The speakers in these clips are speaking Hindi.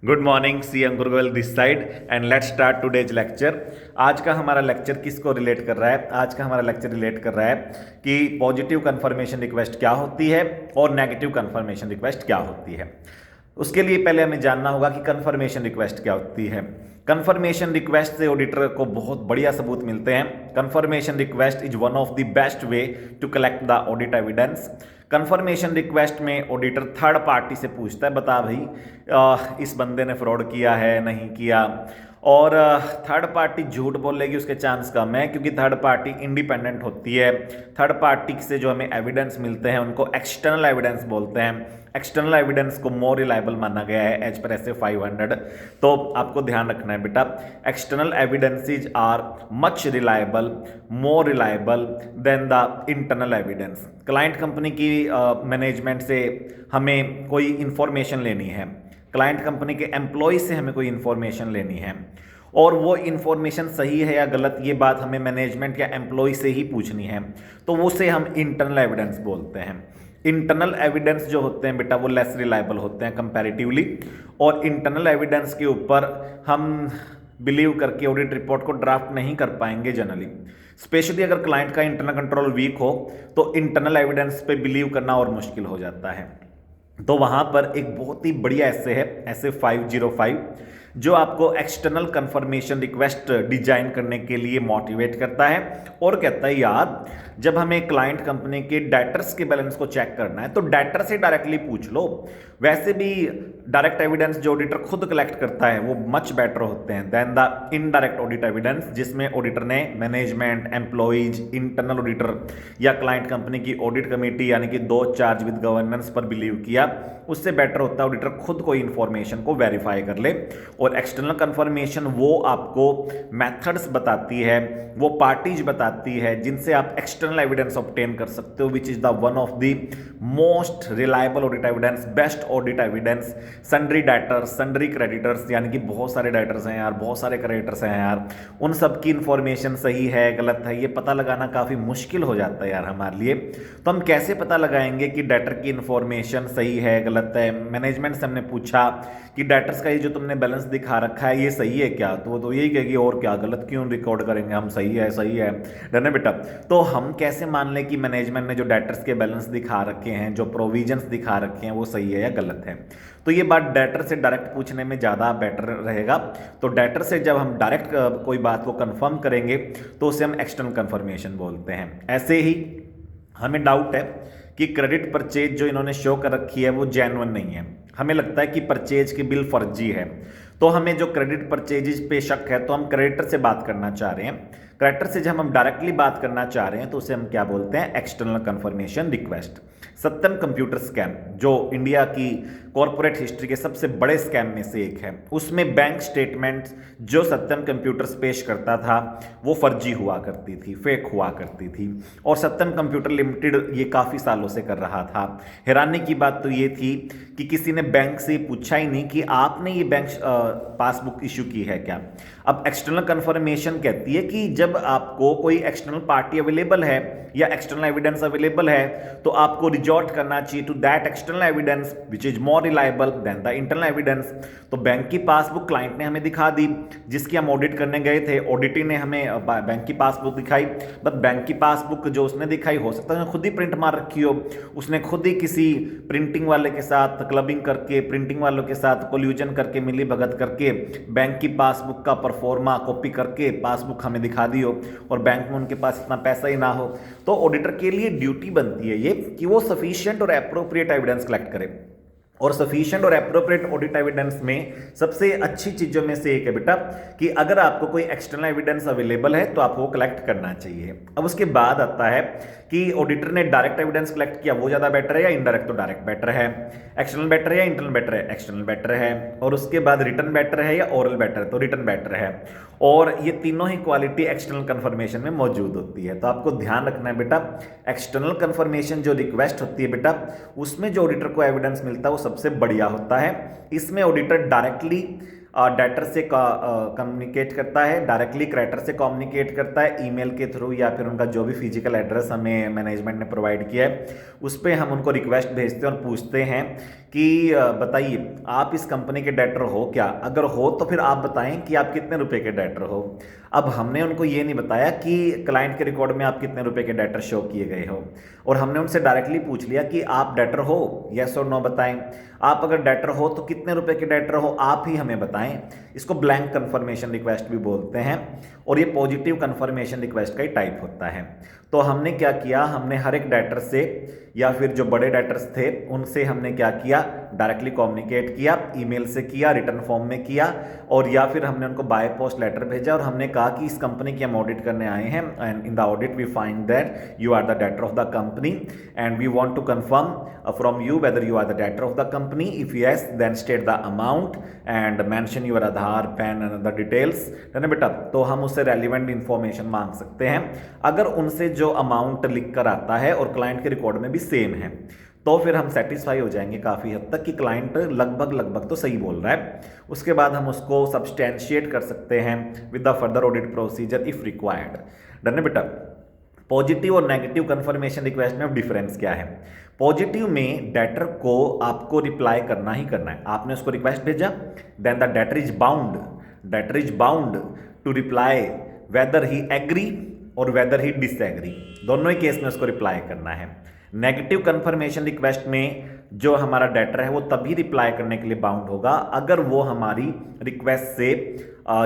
Good morning, see Ankur Goyal this side and let's start today's lecture. आज का हमारा लेक्चर किसको रिलेट कर रहा है? आज का हमारा लेक्चर रिलेट कर रहा है कि पॉजिटिव कंफर्मेशन रिक्वेस्ट क्या होती है और नेगेटिव कंफर्मेशन रिक्वेस्ट क्या होती है। उसके लिए पहले हमें जानना होगा कि कंफर्मेशन रिक्वेस्ट क्या होती है। कंफर्मेशन रिक्वेस्ट से ऑडिटर को बहुत बढ़िया सबूत मिलते हैं। Confirmation request is one of the best way to collect the audit evidence. Confirmation request में ऑडिटर थर्ड पार्टी से पूछता है, बता भाई इस बंदे ने फ्रॉड किया है नहीं किया। और थर्ड पार्टी झूठ बोलेगी उसके चांस कम है, क्योंकि थर्ड पार्टी इंडिपेंडेंट होती है। थर्ड पार्टी से जो हमें एविडेंस मिलते हैं उनको एक्सटर्नल एविडेंस बोलते हैं। एक्सटर्नल एविडेंस को मोर रिलायबल माना गया है एज पर ऐसे 500। तो आपको ध्यान रखना है बेटा, external evidences are much reliable, more reliable than the internal evidence. Client company की मैनेजमेंट से हमें कोई इंफॉर्मेशन लेनी है, क्लाइंट कंपनी के एम्प्लॉय से हमें कोई इंफॉर्मेशन लेनी है, और वो इंफॉर्मेशन सही है या गलत ये बात हमें मैनेजमेंट या एम्प्लॉय से ही पूछनी है, तो उसे हम इंटरनल एविडेंस बोलते हैं। इंटरनल एविडेंस जो होते हैं बेटा वो लेस रिलायबल होते हैं कंपैरेटिवली, और इंटरनल एविडेंस के ऊपर हम बिलीव करके ऑडिट रिपोर्ट को ड्राफ्ट नहीं कर पाएंगे जनरली। स्पेशली अगर क्लाइंट का इंटरनल कंट्रोल वीक हो तो इंटरनल एविडेंस पे बिलीव करना और मुश्किल हो जाता है। तो वहां पर एक बहुत ही बढ़िया ऐसे है, ऐसे 505, जो आपको एक्सटर्नल कंफर्मेशन रिक्वेस्ट डिजाइन करने के लिए मोटिवेट करता है और कहता है यार जब हमें क्लाइंट कंपनी के डेटर्स के बैलेंस को चेक करना है तो डेटर से डायरेक्टली पूछ लो। वैसे भी डायरेक्ट एविडेंस जो ऑडिटर खुद कलेक्ट करता है वो मच बेटर होते हैं than the indirect audit evidence, जिसमें ऑडिटर ने मैनेजमेंट, एम्प्लॉइज, इंटरनल ऑडिटर या क्लाइंट कंपनी की ऑडिट कमेटी यानी कि दो चार्ज विद गवर्नेंस पर बिलीव किया। उससे बेटर होता है ऑडिटर खुद को इंफॉर्मेशन को वेरीफाई कर ले। और एक्सटर्नल कंफर्मेशन वो आपको मेथड्स बताती है, वो पार्टीज बताती है जिनसे आप एक्सटर्नल एविडेंस ऑब्टेन कर सकते हो, which is the one of the most reliable audit evidence, best audit evidence. Sundry debtors, sundry creditors, यानी कि बहुत सारे डेटर्स हैं यार, बहुत सारे क्रेडिटर्स हैं यार, उन सब की इंफॉर्मेशन सही है गलत है ये पता लगाना काफ़ी मुश्किल हो जाता है यार हमारे लिए। तो हम कैसे पता लगाएंगे कि डेटर की इंफॉर्मेशन सही है गलत है? मैनेजमेंट से हमने पूछा कि डेटर्स का ये जो तुमने बैलेंस दिखा रखा है ये सही है क्या, तो वो तो यही कहेगी और क्या, गलत क्यों रिकॉर्ड करेंगे हम, सही है सही है, डन है बेटा। तो हम कैसे मान लें कि मैनेजमेंट ने जो डेटर्स के बैलेंस दिखा रखे हैं, जो प्रोविजंस दिखा रखे हैं वो सही है या गलत है? तो ये बात डेटर से डायरेक्ट पूछने में ज़्यादा बेटर रहेगा। तो डेटर से जब हम डायरेक्ट कोई बात को कंफर्म करेंगे तो उसे हम एक्सटर्नल कंफर्मेशन बोलते हैं। ऐसे ही हमें डाउट है कि क्रेडिट परचेज जो इन्होंने शो कर रखी है वो जेन्युइन नहीं है, हमें लगता है कि परचेज की बिल फर्जी है, तो हमें जो क्रेडिट परचेजेज पे शक है तो हम क्रेडिटर से बात करना चाह रहे हैं। क्रेडिटर से जब हम डायरेक्टली बात करना चाह रहे हैं तो उसे हम क्या बोलते हैं? External confirmation request. Satyam computer scam जो इंडिया की कॉर्पोरेट हिस्ट्री के सबसे बड़े स्कैम में से एक है, उसमें बैंक स्टेटमेंट जो सत्यम कंप्यूटर्स पेश करता था वो फर्जी हुआ करती थी, फेक हुआ करती थी, और सत्यम कंप्यूटर लिमिटेड ये काफ़ी सालों से कर रहा था। हैरानी की बात तो ये थी कि किसी ने बैंक से पूछा ही नहीं कि आपने ये बैंक पासबुक इशू की है क्या। अब एक्सटर्नल कंफर्मेशन कहती है कि जब आपको कोई एक्सटर्नल पार्टी अवेलेबल है या एक्सटर्नल एविडेंस अवेलेबल है तो आपको रिजॉर्ट करना चाहिए to that external evidence which is more reliable than the internal evidence. तो बैंक की पासबुक क्लाइंट ने हमें दिखा दी जिसकी हम ऑडिट करने गए थे, ऑडिटर ने हमें बैंक की पासबुक दिखाई, बट बैंक की पासबुक जो उसने दिखाई हो सकता है उसने खुद ही प्रिंट मार रखी हो, उसने खुद ही किसी प्रिंटिंग वाले के साथ क्लबिंग करके, प्रिंटिंग वालों के साथ कोल्यूजन करके, मिली भगत करके बैंक की पासबुक का परफॉर्मा कॉपी करके पासबुक हमें दिखा दी हो, और बैंक में उनके पास इतना पैसा ही ना हो। तो ऑडिटर के लिए ड्यूटी बनती है ये कि वो सफिशिएंट और एप्रोप्रिएट एविडेंस कलेक्ट करे, और सफिशिएंट और एप्रोप्रिएट ऑडिट एविडेंस में सबसे अच्छी चीजों में से एक है बेटा कि अगर आपको कोई एक्सटर्नल एविडेंस अवेलेबल है तो आपको कलेक्ट करना चाहिए। अब उसके बाद आता है कि ऑडिटर ने डायरेक्ट एविडेंस कलेक्ट किया वो ज्यादा बेटर है या इनडायरेक्ट? तो डायरेक्ट बेटर है। एक्सटर्नल बेटर है या इंटरनल बेटर है? एक्सटर्नल बेटर है। और उसके बाद रिटर्न बेटर है या ओरल बेटर है? तो रिटर्न बेटर है। और ये तीनों ही क्वालिटी एक्सटर्नल कंफर्मेशन में मौजूद होती है। तो आपको ध्यान रखना है बेटा, एक्सटर्नल कंफर्मेशन जो रिक्वेस्ट होती है बेटा उसमें जो ऑडिटर को एविडेंस मिलता है वो सबसे बढ़िया होता है। इसमें ऑडिटर डायरेक्टली डेटर से कम्युनिकेट करता है, डायरेक्टली क्रेडिटर से कम्युनिकेट करता है ईमेल के थ्रू, या फिर उनका जो भी फिजिकल एड्रेस हमें मैनेजमेंट ने प्रोवाइड किया है उस पर हम उनको रिक्वेस्ट भेजते हैं और पूछते हैं कि बताइए आप इस कंपनी के डेटर हो क्या, अगर हो तो फिर आप बताएं कि आप कितने रुपए के डेटर हो। अब हमने उनको ये नहीं बताया कि क्लाइंट के रिकॉर्ड में आप कितने रुपए के डेटर शो किए गए हो, और हमने उनसे डायरेक्टली पूछ लिया कि आप डेटर हो, यस और नो बताएं। आप अगर डेटर हो तो कितने रुपए के डेटर हो आप ही हमें बताएं। इसको ब्लैंक कंफर्मेशन रिक्वेस्ट भी बोलते हैं, और ये पॉजिटिव कंफर्मेशन रिक्वेस्ट का ही टाइप होता है। तो हमने क्या किया, हमने हर एक डेटर से या फिर जो बड़े डेटर्स थे उनसे हमने क्या किया, डायरेक्टली कम्युनिकेट किया, ईमेल से किया, रिटर्न फॉर्म में किया, और या फिर हमने उनको बाय पोस्ट लेटर भेजा और हमने कहा कि इस कंपनी की हम ऑडिट करने आए हैं and in the audit we find that you are the debtor of the company and we want to confirm from you whether you are the debtor of the company, if yes then state the amount and mention your Aadhaar PAN and the details, है ना बेटा। तो हम उससे रेलिवेंट इंफॉर्मेशन मांग सकते हैं। अगर उनसे जो अमाउंट लिख कर आता है और क्लाइंट के रिकॉर्ड में भी सेम है तो फिर हम सेटिस्फाई हो जाएंगे काफ़ी हद तक कि क्लाइंट लगभग तो सही बोल रहा है। उसके बाद हम उसको सब्सटेंशिएट कर सकते हैं with the further audit procedure if required. Done है बेटा। पॉजिटिव और नेगेटिव कंफर्मेशन रिक्वेस्ट में डिफरेंस क्या है? पॉजिटिव में डेटर को आपको रिप्लाई करना ही करना है। आपने उसको रिक्वेस्ट भेजा, then the debtor is bound to reply whether he agree और वेदर ही डिसएग्री, दोनों ही केस में उसको रिप्लाई करना है। नेगेटिव कंफर्मेशन रिक्वेस्ट में जो हमारा डेटर है वो तभी रिप्लाई करने के लिए बाउंड होगा अगर वो हमारी रिक्वेस्ट से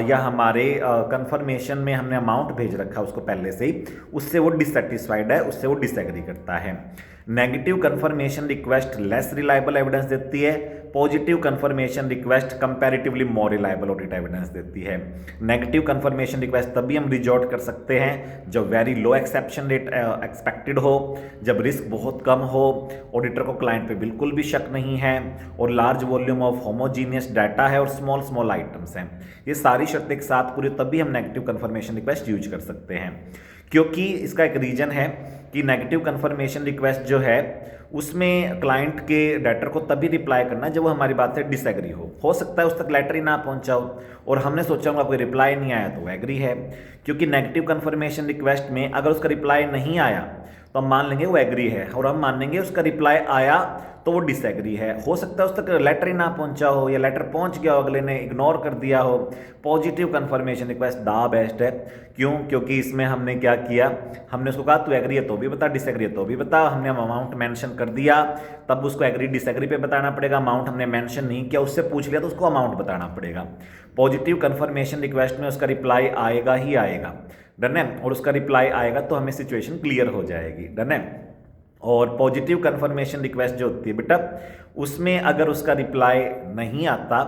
या हमारे कंफर्मेशन में हमने अमाउंट भेज रखा उसको पहले से ही, उससे वो डिससेटिस्फाइड है, उससे वो डिसएग्री करता है। Negative confirmation request less reliable evidence देती है, positive confirmation request comparatively more reliable audit evidence देती है। नेगेटिव कंफर्मेशन रिक्वेस्ट तभी हम रिजॉर्ट कर सकते हैं जब very low exception rate expected हो, जब रिस्क बहुत कम हो, ऑडिटर को क्लाइंट पे बिल्कुल भी शक नहीं है, और large volume of homogeneous data है और स्मॉल आइटम्स हैं। ये सारी शर्तें एक साथ पूरी, तभी हम नेगेटिव कंफर्मेशन रिक्वेस्ट यूज कर सकते हैं। क्योंकि इसका एक रीजन है कि नेगेटिव कंफर्मेशन रिक्वेस्ट जो है उसमें क्लाइंट के डेटर को तभी रिप्लाई करना है जब वो हमारी बात से डिसएग्री हो सकता है उस तक लेटर ही ना पहुंचा हो और हमने सोचा होगा कोई रिप्लाई नहीं आया तो वो एग्री है। क्योंकि नेगेटिव कंफर्मेशन रिक्वेस्ट में अगर उसका रिप्लाई नहीं आया तो हम मान लेंगे वो एग्री है, और हम मान लेंगे उसका रिप्लाई आया तो वो डिसएग्री है। हो सकता है उस तक लेटर ही ना पहुंचा हो या लेटर पहुंच गया हो, अगले ने इग्नोर कर दिया हो। Positive confirmation request the best है। क्यों? क्योंकि इसमें हमने क्या किया, हमने उसको कहा तू एग्री है तो भी बता, डिसएग्री है तो भी बता। हमने अमाउंट मेंशन कर दिया, तब उसको एग्री डिसएग्री पे बताना पड़ेगा। अमाउंट हमने मेंशन नहीं किया, उससे पूछ लिया तो उसको अमाउंट बताना पड़ेगा। पॉजिटिव कंफर्मेशन रिक्वेस्ट में उसका रिप्लाई आएगा ही आएगा, डन है, और उसका रिप्लाई आएगा तो हमें सिचुएशन क्लियर हो जाएगी, डन है। और पॉजिटिव कंफर्मेशन रिक्वेस्ट जो होती है बेटा, उसमें अगर उसका रिप्लाई नहीं आता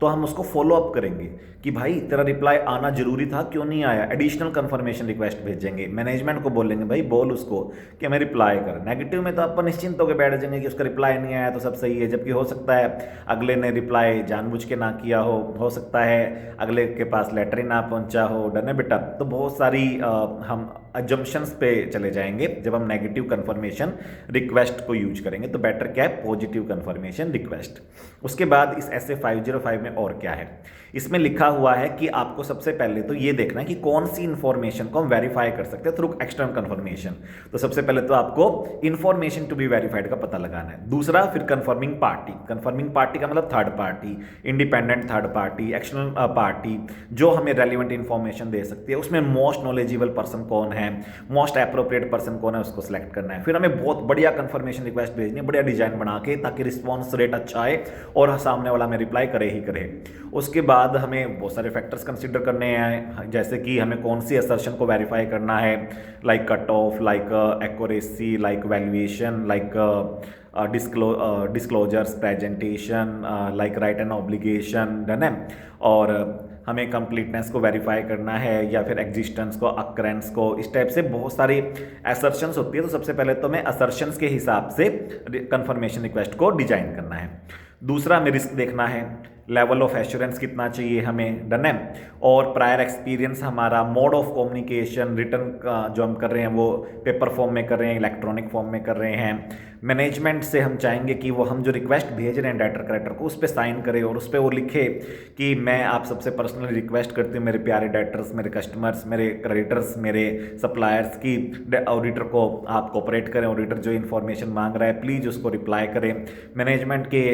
तो हम उसको फॉलो अप करेंगे कि भाई तेरा रिप्लाई आना जरूरी था, क्यों नहीं आया। एडिशनल कंफर्मेशन रिक्वेस्ट भेजेंगे, मैनेजमेंट को बोलेंगे भाई बोल उसको कि हमें रिप्लाई कर। नेगेटिव में तो अपन निश्चिंत होकर बैठ जाएंगे कि उसका रिप्लाई नहीं आया तो सब सही है, जबकि हो सकता है अगले ने रिप्लाई जानबूझ के ना किया हो सकता है अगले के पास लेटर ही ना पहुंचा हो, डन है बेटा। तो बहुत सारी हम अजम्पशंस पे चले जाएंगे जब हम नेगेटिव कंफर्मेशन रिक्वेस्ट को यूज करेंगे। तो बेटर क्या है, पॉजिटिव कंफर्मेशन रिक्वेस्ट। उसके बाद इस SA 505 में और क्या है, इसमें लिखा हुआ है कि आपको सबसे पहले तो ये देखना है कि कौन सी इंफॉर्मेशन को हम वेरीफाई कर सकते हैं थ्रू एक्सटर्नल कंफर्मेशन। तो सबसे पहले तो आपको इंफॉर्मेशन टू बी वेरीफाइड का पता लगाना है। दूसरा फिर कंफर्मिंग पार्टी का मतलब third party, independent third party, external party जो हमें रेलिवेंट इंफॉर्मेशन दे सकती है। उसमें मोस्ट नॉलेजेबल पर्सन कौन है, मोस्ट एप्रोप्रिएट पर्सन कौन है, उसको सिलेक्ट करना है। फिर हमें बहुत बढ़िया कंफर्मेशन रिक्वेस्ट भेजनी है, बढ़िया डिजाइन बना के, ताकि रिस्पॉन्स रेट अच्छा आए और सामने वाला हमें रिप्लाई करे ही करे। उसके बाद हमें बहुत सारे फैक्टर्स कंसीडर करने हैं, जैसे कि हमें कौन सी असर्शन को वेरीफाई करना है, like cut off, like accuracy, like valuation, like disclosures, presentation, like right and obligation, done है। और हमें कंप्लीटनेस को वेरीफाई करना है या फिर एग्जिस्टेंस को, अक्रेंस को, इस टाइप से बहुत सारी असर्शंस होती है। तो सबसे पहले तो हमें असर्शंस के हिसाब से कंफर्मेशन रिक्वेस्ट को डिजाइन करना है। दूसरा हमें रिस्क देखना है, लेवल ऑफ एश्योरेंस कितना चाहिए हमें, डन है। और प्रायर एक्सपीरियंस हमारा, मोड ऑफ कम्युनिकेशन, रिटर्न जो हम कर रहे हैं वो पेपर फॉर्म में कर रहे हैं, इलेक्ट्रॉनिक फॉर्म में कर रहे हैं, मैनेजमेंट से हम चाहेंगे कि वो हम जो रिक्वेस्ट भेज रहे हैं डायरेक्टर करेक्टर को उस पर साइन करे और उस पर वो लिखे कि मैं आप सबसे पर्सनली रिक्वेस्ट करती हूँ मेरे प्यारे डायरेक्टर्स, मेरे कस्टमर्स, मेरे क्रेडिटर्स, मेरे सप्लायर्स की ऑडिटर को आप कोऑपरेट करें, ऑडिटर जो इन्फॉर्मेशन मांग रहा है प्लीज़ उसको रिप्लाई करें। मैनेजमेंट के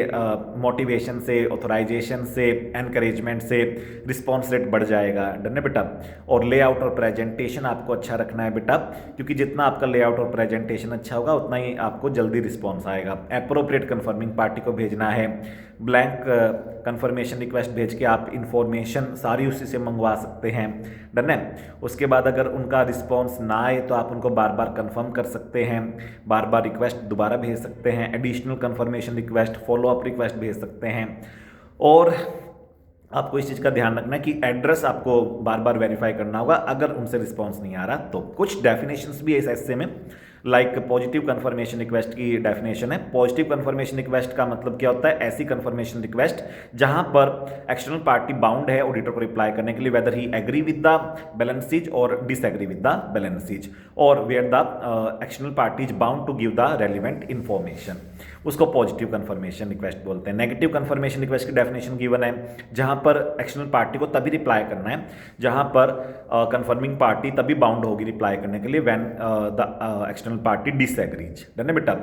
मोटिवेशन से, ऑथराइजेशन से, एनकरेजमेंट से रिस्पॉन्स रेट बढ़ जाएगा। डन है बेटा। और लेआउट और प्रेजेंटेशन आपको अच्छा रखना है बेटा, क्योंकि जितना आपका लेआउट और प्रेजेंटेशन अच्छा होगा उतना ही आपको जल्दी रिस्पॉन्स आएगा। एप्रोप्रिएट कंफर्मिंग पार्टी को भेजना है। ब्लैंक कंफर्मेशन रिक्वेस्ट भेज के आप इंफॉर्मेशन सारी उसी से मंगवा सकते हैं। डन है। उसके बाद अगर उनका रिस्पॉन्स ना आए तो आप उनको बार बार कंफर्म कर सकते हैं, बार बार रिक्वेस्ट दोबारा भेज सकते हैं, additional confirmation request, follow up request भेज सकते हैं। और आपको इस चीज़ का ध्यान रखना है कि एड्रेस आपको बार बार वेरीफाई करना होगा अगर उनसे रिस्पॉन्स नहीं आ रहा तो। कुछ डेफिनेशंस भी है इस ऐसे में, लाइक पॉजिटिव कंफर्मेशन रिक्वेस्ट की डेफिनेशन है। पॉजिटिव कंफर्मेशन रिक्वेस्ट का मतलब क्या होता है? ऐसी कंफर्मेशन रिक्वेस्ट जहां पर एक्सटर्नल पार्टी बाउंड है ऑडिटर को रिप्लाई करने के लिए, whether he agree with the balance sheet और disagree with the balance sheet, और where the external party is bound to give the relevant information, उसको पॉजिटिव कंफर्मेशन रिक्वेस्ट बोलते हैं। नेगेटिव कंफर्मेशन रिक्वेस्ट की डेफिनेशन गिवन है जहां पर एक्सटर्नल पार्टी को तभी रिप्लाई करना है जहां पर कंफर्मिंग पार्टी तभी बाउंड होगी रिप्लाई करने के लिए when the external party disagrees. Done है बेटा।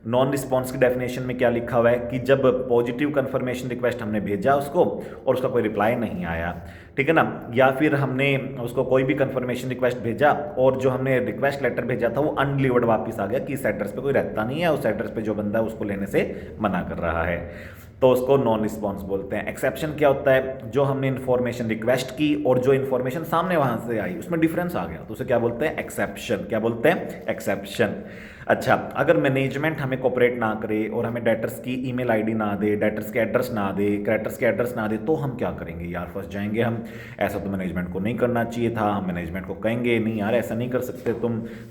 नॉन रिस्पॉन्स की डेफिनेशन में क्या लिखा हुआ है कि जब पॉजिटिव कंफर्मेशन रिक्वेस्ट हमने भेजा उसको और उसका कोई रिप्लाई नहीं आया, ठीक है ना, या फिर हमने उसको कोई भी कंफर्मेशन रिक्वेस्ट भेजा और जो हमने रिक्वेस्ट लेटर भेजा था वो अनडिलीवर्ड वापस आ गया कि इस एड्रेस पे कोई रहता नहीं है, उस एड्रेस पे जो बंदा है उसको लेने से मना कर रहा है, तो उसको नॉन रिस्पॉन्स बोलते हैं। एक्सेप्शन क्या होता है? जो हमने इन्फॉर्मेशन रिक्वेस्ट की और जो इन्फॉर्मेशन सामने वहां से आई उसमें डिफरेंस आ गया तो उसे क्या बोलते हैं? एक्सेप्शन। क्या बोलते हैं? एक्सेप्शन। अच्छा, अगर मैनेजमेंट हमें कोऑपरेट ना करे और हमें डेटर्स की ईमेल आईडी ना दे, डेटर्स के एड्रेस ना दे, क्रेडिटर्स के एड्रेस ना दे, तो हम क्या करेंगे यार? फंस जाएंगे हम। ऐसा तो मैनेजमेंट को नहीं करना चाहिए था। हम मैनेजमेंट को कहेंगे नहीं यार ऐसा नहीं कर सकते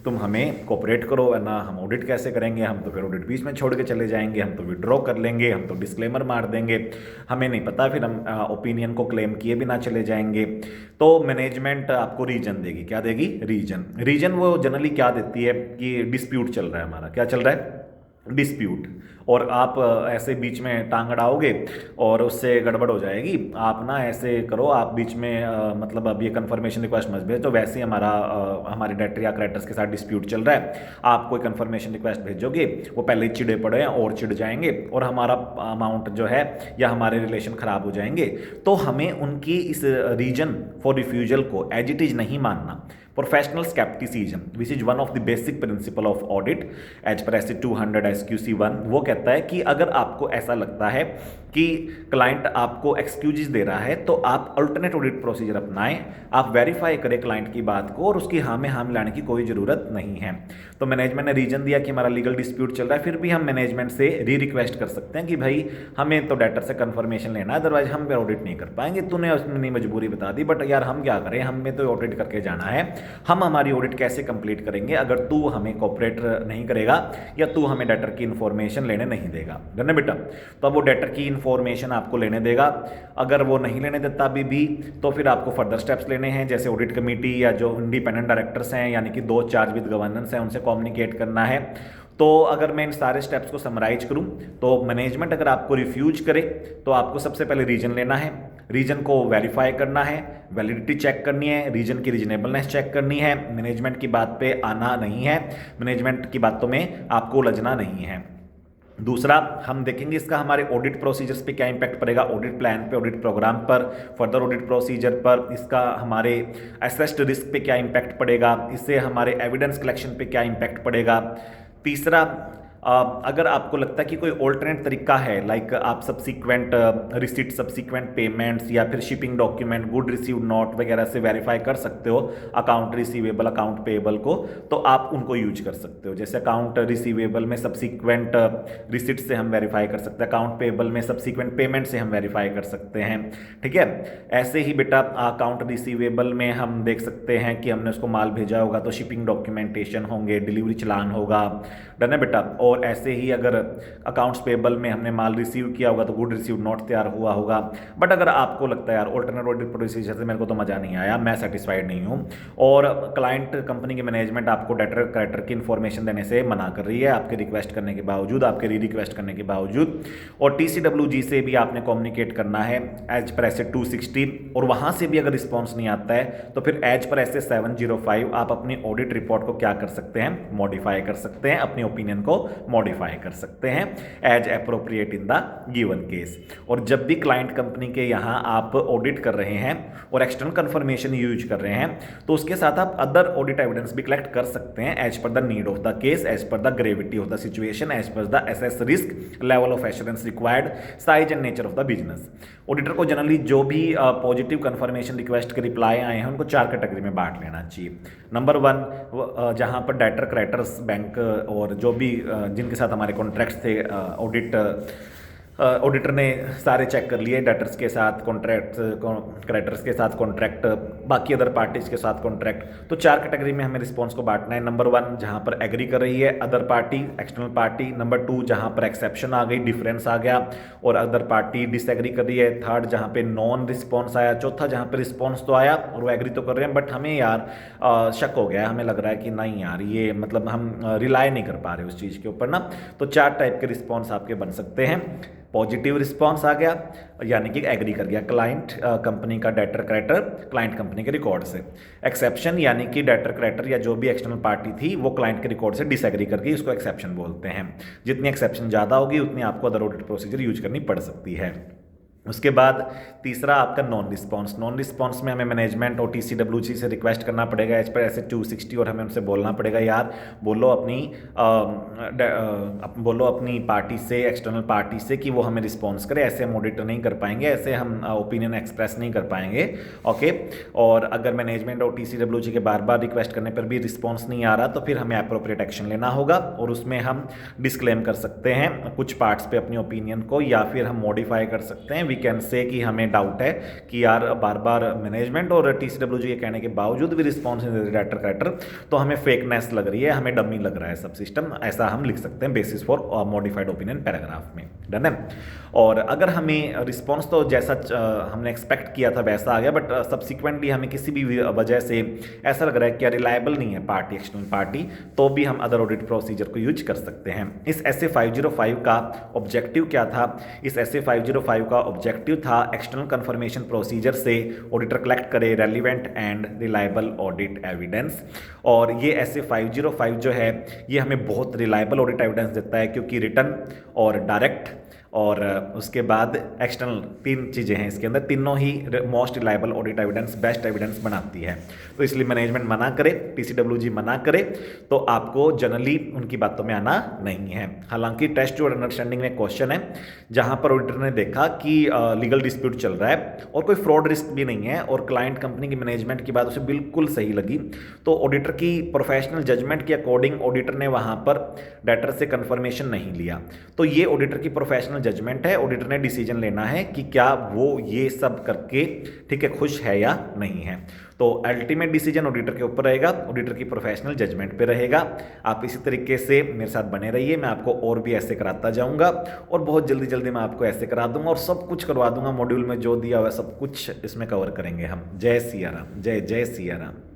तुम हमें कोऑपरेट करो, वरना हम ऑडिट कैसे करेंगे? हम तो फिर ऑडिट बीच में छोड़ के चले जाएंगे, हम तो विड्रॉ कर लेंगे, हम तो डिस्क्लेमर मार देंगे, हमें नहीं पता, फिर हम ओपिनियन को क्लेम किए बिना चले जाएंगे। तो मैनेजमेंट आपको रीजन देगी। क्या देगी? रीजन वो जनरली क्या देती है कि डिस्प्यूट चल रहा है हमारा। क्या चल रहा है? डिस्प्यूट। और आप ऐसे बीच में टांग अड़ाओगे और उससे गड़बड़ हो जाएगी। आप ना ऐसे करो, आप बीच में मतलब अब ये कंफर्मेशन रिक्वेस्ट मत भेज, तो वैसे ही हमारे डेटर या क्रेडिटर्स के साथ डिस्प्यूट चल रहा है, आप कोई कंफर्मेशन रिक्वेस्ट भेजोगे, वो पहले ही चिड़े पड़े हैं और चिढ़ जाएंगे और हमारा अमाउंट जो है या हमारे रिलेशन खराब हो जाएंगे। तो हमें उनकी इस रीजन फॉर रिफ्यूजल को एज इट इज नहीं मानना। Professional skepticism, which is one of the basic principle of audit, as per SC 200 SQC1, वो कहता है कि अगर आपको ऐसा लगता है कि क्लाइंट आपको एक्सक्यूजेस दे रहा है तो आप अल्टरनेट ऑडिट प्रोसीजर अपनाएं, आप वेरीफाई करें क्लाइंट की बात को और उसकी हाँ में हाँ मिलाने की कोई ज़रूरत नहीं है। तो मैनेजमेंट ने रीजन दिया कि हमारा लीगल डिस्प्यूट चल रहा है, फिर भी हम मैनेजमेंट से रिक्वेस्ट कर सकते हैं कि भाई हमें तो डेटर से कंफर्मेशन लेना है, अदरवाइज हम ऑडिट नहीं कर पाएंगे। तूने उसमें मजबूरी बता दी, बट यार हम क्या करें, हमें तो ऑडिट करके जाना है, हम हमारी ऑडिट कैसे कंप्लीट करेंगे अगर तू हमें कोऑपरेट नहीं करेगा या तू हमें डेटर की इन्फॉर्मेशन लेने नहीं देगा। डन है बेटा। तो अब वो डेटर की इन्फॉर्मेशन आपको लेने देगा। अगर वो नहीं लेने देता अभी भी तो फिर आपको फर्दर स्टेप्स लेने हैं, जैसे ऑडिट कमेटी या जो इंडिपेंडेंट डायरेक्टर्स हैं यानी कि 2 चार्ज विद गवर्नेंस हैं उनसे कम्युनिकेट करना है। तो अगर मैं इन सारे स्टेप्स को समराइज करूं तो मैनेजमेंट अगर आपको रिफ्यूज करे तो आपको सबसे पहले रीजन लेना है, रीजन को वेरीफाई करना है, वैलिडिटी चेक करनी है, रीजन की रीजनेबलनेस चेक करनी है, मैनेजमेंट की बात पे आना नहीं है, मैनेजमेंट की बातों में आपको उलझना नहीं है। दूसरा हम देखेंगे इसका हमारे ऑडिट प्रोसीजर्स पे क्या इंपैक्ट पड़ेगा, ऑडिट प्लान पे, ऑडिट प्रोग्राम पर, फर्दर ऑडिट प्रोसीजर पर, इसका हमारे असेस्ड रिस्क पे क्या इंपैक्ट पड़ेगा, इससे हमारे एविडेंस कलेक्शन पे क्या इंपैक्ट पड़ेगा। तीसरा, अगर आपको लगता है कि कोई ऑल्टरनेट तरीका है, लाइक आप सब्सिक्वेंट रिसिट, सब्सिक्वेंट पेमेंट्स या फिर shipping document, good received note वगैरह से वेरीफाई कर सकते हो अकाउंट रिसीवेबल, अकाउंट पेएबल को, तो आप उनको यूज कर सकते हो। जैसे अकाउंट रिसीवेबल में सब्सिक्वेंट रिसिट से हम वेरीफाई कर सकते हैं, अकाउंट पेएबल में सब्सिक्वेंट पेमेंट से हम वेरीफाई कर सकते हैं, ठीक है। ऐसे ही बेटा अकाउंट रिसीवेबल में हम देख सकते हैं कि हमने उसको माल भेजा होगा तो शिपिंग डॉक्यूमेंटेशन होंगे, डिलीवरी चलान होगा। डन है बेटा। और और ऐसे ही अगर अकाउंट्स पेबल में हमने माल रिसीव किया होगा तो गुड रिसीव नोट तैयार हुआ होगा। बट अगर आपको लगता है यार ऑल्टरनेट ऑडिट प्रोसीजर से मेरे को तो मज़ा नहीं आया, मैं सेटिस्फाइड नहीं हूँ, और क्लाइंट कंपनी की मैनेजमेंट आपको डेटर करेक्टर की इन्फॉर्मेशन देने से मना कर रही है आपके रिक्वेस्ट करने के बावजूद, आपके री रिक्वेस्ट करने के बावजूद, और TCWG से भी आपने कम्युनिकेट करना है एज पर ऐसे 260, और वहाँ से भी अगर रिस्पॉन्स नहीं आता है तो फिर एज पर ऐसे 705 आप अपनी ऑडिट रिपोर्ट को क्या कर सकते हैं, मॉडिफाई कर सकते हैं, अपनी ओपिनियन को मॉडिफाई कर सकते हैं age appropriate in the given case. और जब भी क्लाइंट कंपनी के यहाँ आप ऑडिट कर रहे हैं और एक्सटर्नल कंफर्मेशन यूज कर रहे हैं तो उसके साथ आप अदर ऑडिट एविडेंस भी कलेक्ट कर सकते हैं as per the need of the case, as per the gravity of the situation, as per the assess risk, level of assurance required, size and nature of the business. Auditor को जनरली जो भी पॉजिटिव कंफर्मेशन रिक्वेस्ट के रिप्लाई आए हैं उनको 4 कैटेगरी में बांट लेना चाहिए। नंबर 1 जहां पर डेटर क्रेडिटर्स बैंक और जो भी जिनके साथ हमारे कॉन्ट्रैक्ट्स थे ऑडिटर ने सारे चेक कर लिए, डेटर्स के साथ कॉन्ट्रैक्ट, क्रेडिटर्स के साथ कॉन्ट्रैक्ट, बाकी अदर पार्टीज के साथ कॉन्ट्रैक्ट। तो 4 कैटेगरी में हमें रिस्पॉन्स को बांटना है। नंबर 1 जहां पर एग्री कर रही है other party, external party. Number 2 जहां पर एक्सेप्शन आ गई, डिफरेंस आ गया और अदर पार्टी डिसएग्री कर रही है। 3rd जहां पे नॉन रिस्पॉन्स आया। 4था जहां पे रिस्पॉन्स तो आया और वो एग्री तो कर रहे हैं बट हमें यार शक हो गया, हमें लग रहा है कि नहीं यार ये मतलब हम रिलाई नहीं कर पा रहे उस चीज़ के ऊपर ना। तो 4 टाइप के रिस्पॉन्स आपके बन सकते हैं। पॉजिटिव रिस्पॉन्स आ गया यानी कि एग्री कर गया क्लाइंट कंपनी का डेटर क्रेडिटर क्लाइंट कंपनी के रिकॉर्ड से। एक्सेप्शन यानी कि डेटर क्रेडिटर या जो भी एक्सटर्नल पार्टी थी वो क्लाइंट के रिकॉर्ड से डिसएग्री कर गई, उसको एक्सेप्शन बोलते हैं। जितनी एक्सेप्शन ज़्यादा होगी उतनी आपको अदर ऑडिट प्रोसीजर यूज करनी पड़ सकती है। उसके बाद तीसरा आपका नॉन रिस्पॉन्स। नॉन रिस्पॉन्स में हमें मैनेजमेंट और TCWG से रिक्वेस्ट करना पड़ेगा एज पर ऐसे 260 और हमें उनसे बोलना पड़ेगा यार बोलो अपनी पार्टी से, एक्सटर्नल पार्टी से कि वो हमें रिस्पॉन्स करे, ऐसे हम ऑडिट नहीं कर पाएंगे, ऐसे हम ओपिनियन एक्सप्रेस नहीं कर पाएंगे। ओके, और अगर मैनेजमेंट और TCWG के बार बार रिक्वेस्ट करने पर भी रिस्पॉन्स नहीं आ रहा तो फिर हमें अप्रोप्रिएट एक्शन लेना होगा और उसमें हम डिस्क्लेम कर सकते हैं कुछ पार्ट्स पे अपनी ओपिनियन को, या फिर हम मॉडिफाई कर सकते हैं। वी कैन से कि हमें डाउट है कि यार बार बार मैनेजमेंट और TCWG के कहने के बावजूद भी रिस्पॉन्स डेटर क्रेडिटर तो हमें फेकनेस लग रही है, हमें डमी लग रहा है सब सिस्टम, ऐसा हम लिख सकते हैं basis for modified opinion paragraph में। डन है। और अगर हमें रिस्पॉन्स तो जैसा हमने एक्सपेक्ट किया था वैसा आ गया बट सब्सिक्वेंटली हमें किसी भी वजह से ऐसा लग रहा है कि रिलायबल नहीं है पार्टी, एक्सटर्नल पार्टी, तो भी हम अदर ऑडिट प्रोसीजर को यूज कर सकते हैं। इस SA 505 का ऑब्जेक्टिव क्या था? इस SA 505 का ऑब्जेक्टिव था एक्सटर्नल कंफर्मेशन प्रोसीजर से ऑडिटर कलेक्ट करे relevant and reliable audit evidence. और ये SA 505 जो है ये हमें बहुत रिलायबल ऑडिट एविडेंस देता है क्योंकि रिटर्न और डायरेक्ट और उसके बाद एक्सटर्नल 3 चीज़ें हैं इसके अंदर, तीनों ही most reliable audit evidence, best evidence बनाती है। तो इसलिए मैनेजमेंट मना करे, TCWG मना करे तो आपको जनरली उनकी बातों में आना नहीं है। हालांकि टेस्ट और अंडरस्टैंडिंग में क्वेश्चन है जहां पर ऑडिटर ने देखा कि लीगल डिस्प्यूट चल रहा है और कोई फ्रॉड रिस्क भी नहीं है और क्लाइंट कंपनी की मैनेजमेंट की बात उसे बिल्कुल सही लगी, तो ऑडिटर की प्रोफेशनल जजमेंट के अकॉर्डिंग ऑडिटर ने वहां पर डेटर से कंफर्मेशन नहीं लिया। तो ये ऑडिटर की प्रोफेशनल जजमेंट है, ऑडिटर ने डिसीजन लेना है कि क्या वो ये सब करके ठीक है खुश है या नहीं है। तो अल्टीमेट डिसीजन ऑडिटर के ऊपर रहेगा, ऑडिटर की प्रोफेशनल जजमेंट पे रहेगा। आप इसी तरीके से मेरे साथ बने रहिए, मैं आपको और भी ऐसे कराता जाऊंगा और बहुत जल्दी जल्दी मैं आपको ऐसे करा दूंगा और सब कुछ करवा दूंगा। मॉड्यूल में जो दिया हुआ है सब कुछ इसमें कवर करेंगे हम। जय सिया राम, जय जय सिया राम।